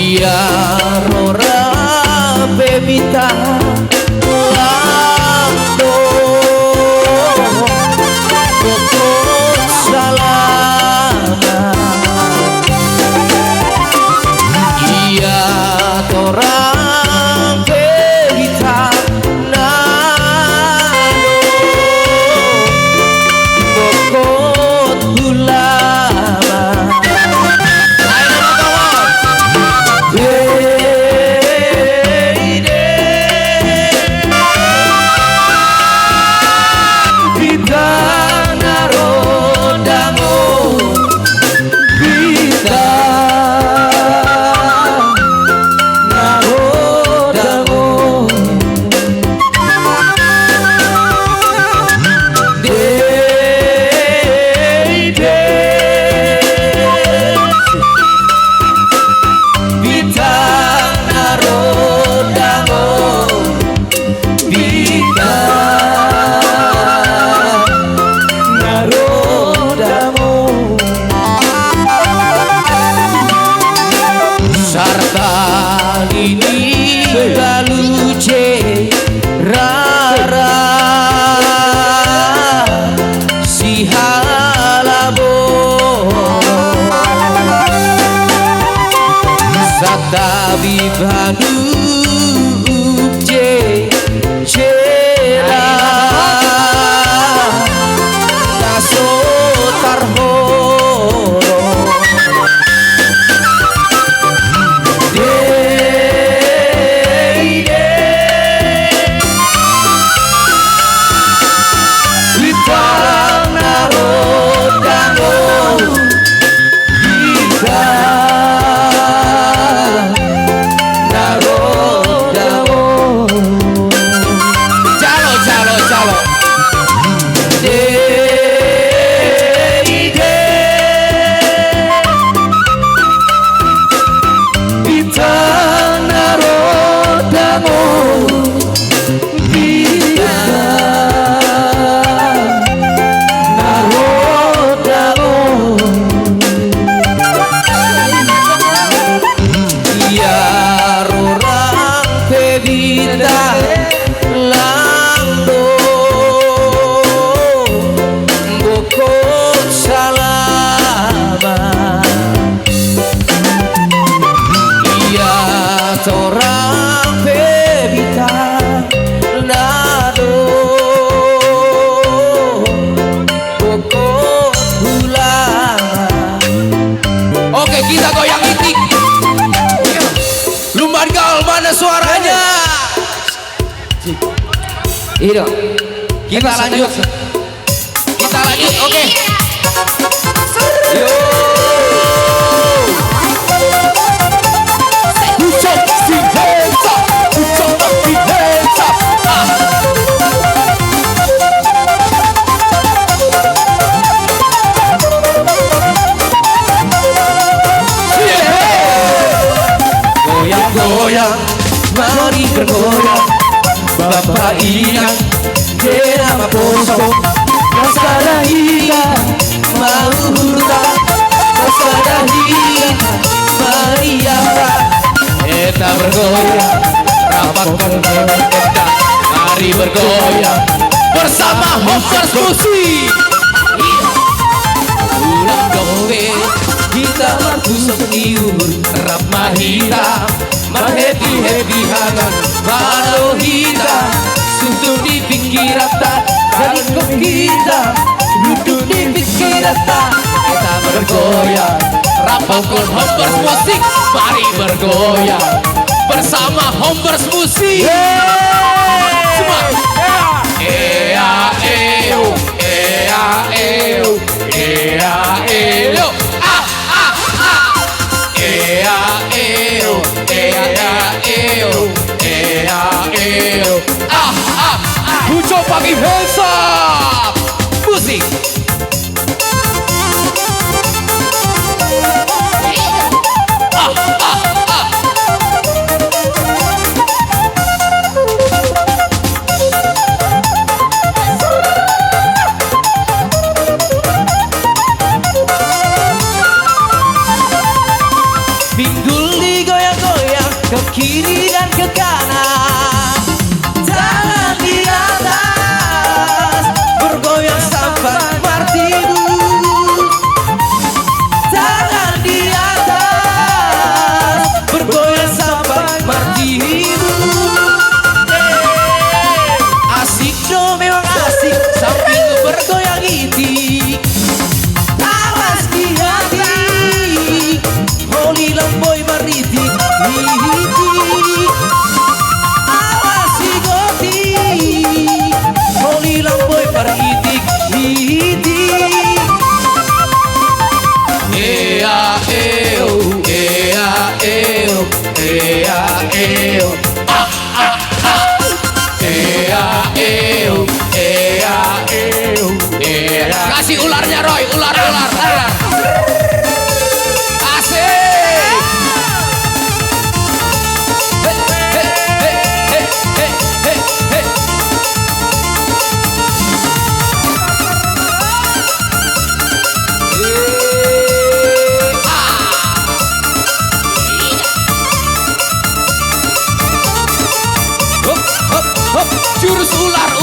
Iya rora bebita lando kokot salama. Iya tora bebita nando kokot hulama. Tapi Bandung cera kasotar horo Litang narodango lando kokot salama. Iya torang bebita nado kokot hulama. Oke, kita goyang itik. Lumbargal mana suaranya? Iya, kita lanjut. Oke. Yo. Ucap si hands up, ucap si hands up. Goyang goyang, mari bergoyang. Bapak ingat Dera Maposo Masarahiga Maluhuta Masarahiga Mariapa Eta bergoyang Rapatkan kita Mari bergoyang Bersama Hoppers Musik. Ulang dobe Kita markusok iur Rap mahita Maheti-heti hangat Balo hita Suntuk di pikirata Kalikok kita Duduk di pikirata Kita bergoyang Rapokon Hoppers Musik. Mari bergoyang Bersama Hoppers Musik. Semua Ea eo Ea eo Ea eo Ea eo Pucuk pagi besok musik. Pinggul digoyang bergoyang ke kiri dan ke kanan. Tangan di atas bergoyang sampai martibu. Tangan di atas bergoyang sampai martibu. Asik dong, memang asik sambil bergoyang itik. Awas di hati, Holy Lamboy maritik hitik. Awas si goti, Holy Lamboy maritik hitik. Ea eo, ea eo, ea eo. Ea eo, ea eo, ea. Kasih ularnya Roy, ular. Asik. Hop, jurus ular.